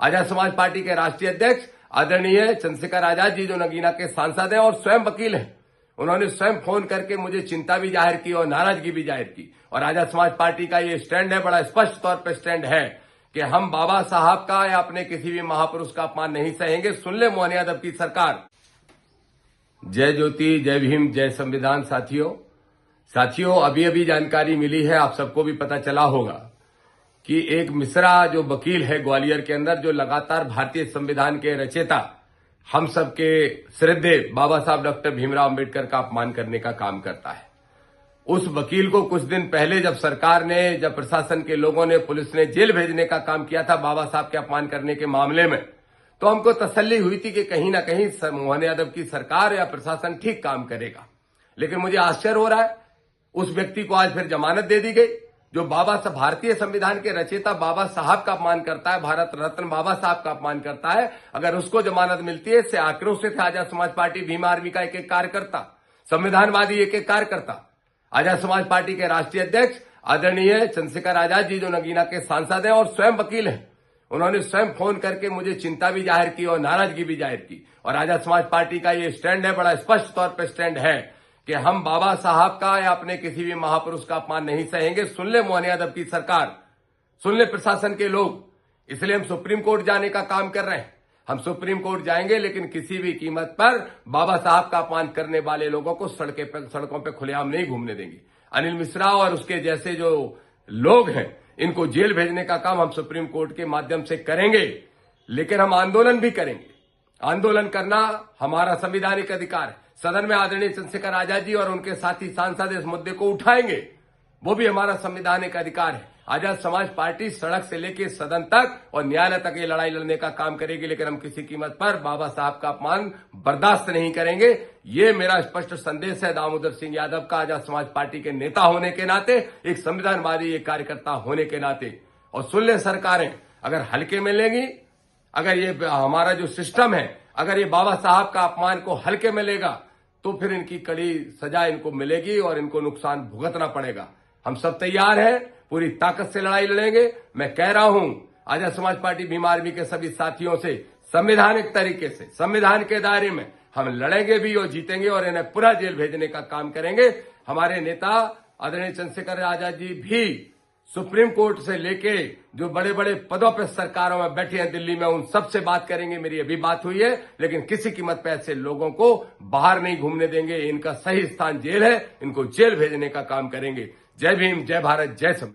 Azad Samaj party के राष्ट्रीय अध्यक्ष आदरणीय चंद्रशेखर आजाद जी जो नगीना के सांसद हैं और स्वयं वकील हैं, उन्होंने स्वयं फोन करके मुझे चिंता भी जाहिर की और नाराजगी भी जाहिर की। और आजाद समाज पार्टी का ये स्टैंड है, बड़ा स्पष्ट तौर पर स्टैंड है कि हम बाबा साहब का या अपने किसी भी महापुरुष का अपमान नहीं सहेंगे। सुन ले मोहन यादव की सरकार। जय ज्योति, जय भीम, जय संविधान। साथियों, अभी जानकारी मिली है, आप सबको भी पता चला होगा कि एक मिश्रा जो वकील है ग्वालियर के अंदर, जो लगातार भारतीय संविधान के रचयिता, हम सबके श्रद्धेय बाबा साहब डॉक्टर भीमराव अंबेडकर का अपमान करने का काम करता है। उस वकील को कुछ दिन पहले जब सरकार ने, जब प्रशासन के लोगों ने, पुलिस ने जेल भेजने का काम किया था बाबा साहब के अपमान करने के मामले में, तो हमको तसल्ली हुई थी कि कहीं ना कहीं मोहन यादव की सरकार या प्रशासन ठीक काम करेगा। लेकिन मुझे आश्चर्य हो रहा है, उस व्यक्ति को आज फिर जमानत दे दी गई जो भारतीय संविधान के रचयिता बाबा साहब का अपमान करता है, भारत रत्न बाबा साहब का अपमान करता है। अगर उसको जमानत मिलती है, इससे आक्रोशित है आजाद समाज पार्टी भीम आर्मी का एक एक कार्यकर्ता, संविधानवादी एक एक कार्यकर्ता। आजाद समाज पार्टी के राष्ट्रीय अध्यक्ष आदरणीय चंद्रशेखर आजाद जी जो नगीना के सांसद हैं और स्वयं वकील हैं, उन्होंने स्वयं फोन करके मुझे चिंता भी जाहिर की और नाराजगी भी जाहिर की। और आजाद समाज पार्टी का ये स्टैंड है, बड़ा स्पष्ट तौर पर स्टैंड है कि हम बाबा साहब का या अपने किसी भी महापुरुष का अपमान नहीं सहेंगे। सुन ले मोहन यादव की सरकार, सुन ले प्रशासन के लोग। इसलिए हम सुप्रीम कोर्ट जाने का काम कर रहे हैं। हम सुप्रीम कोर्ट जाएंगे, लेकिन किसी भी कीमत पर बाबा साहब का अपमान करने वाले लोगों को सड़कों पर खुलेआम नहीं घूमने देंगे। अनिल मिश्रा और उसके जैसे जो लोग हैं, इनको जेल भेजने का काम हम सुप्रीम कोर्ट के माध्यम से करेंगे। लेकिन हम आंदोलन भी करेंगे। आंदोलन करना हमारा संवैधानिक अधिकार है। सदन में आदरणीय चंद्रशेखर आजाद जी और उनके साथी सांसद इस मुद्दे को उठाएंगे, वो भी हमारा संवैधानिक अधिकार है। आजाद समाज पार्टी सड़क से लेकर सदन तक और न्यायालय तक ये लड़ाई लड़ने का काम करेगी। लेकिन हम किसी कीमत पर बाबा साहब का अपमान बर्दाश्त नहीं करेंगे। ये मेरा स्पष्ट संदेश है दामोदर सिंह यादव का, आजाद समाज पार्टी के नेता होने के नाते, एक संविधानवादी, एक कार्यकर्ता होने के नाते। और सुन ले सरकारें, अगर हल्के में लेंगी, अगर ये हमारा जो सिस्टम है, अगर ये बाबा साहब का अपमान को हल्के में लेगा, तो फिर इनकी कड़ी सजा इनको मिलेगी और इनको नुकसान भुगतना पड़ेगा। हम सब तैयार हैं, पूरी ताकत से लड़ाई लड़ेंगे। मैं कह रहा हूं आजाद समाज पार्टी भीम आर्मी के सभी साथियों से, संवैधानिक तरीके से, संविधान के दायरे में हम लड़ेंगे भी और जीतेंगे और इन्हें पूरा जेल भेजने का काम करेंगे। हमारे नेता आदरणीय चंद्रशेखर आजाद जी भी सुप्रीम कोर्ट से लेके जो बड़े बड़े पदों पर सरकारों में बैठे हैं दिल्ली में, उन सब से बात करेंगे। मेरी अभी बात हुई है, लेकिन किसी कीमत पर ऐसे लोगों को बाहर नहीं घूमने देंगे। इनका सही स्थान जेल है, इनको जेल भेजने का काम करेंगे। जय भीम, जय भारत, जय संविधान।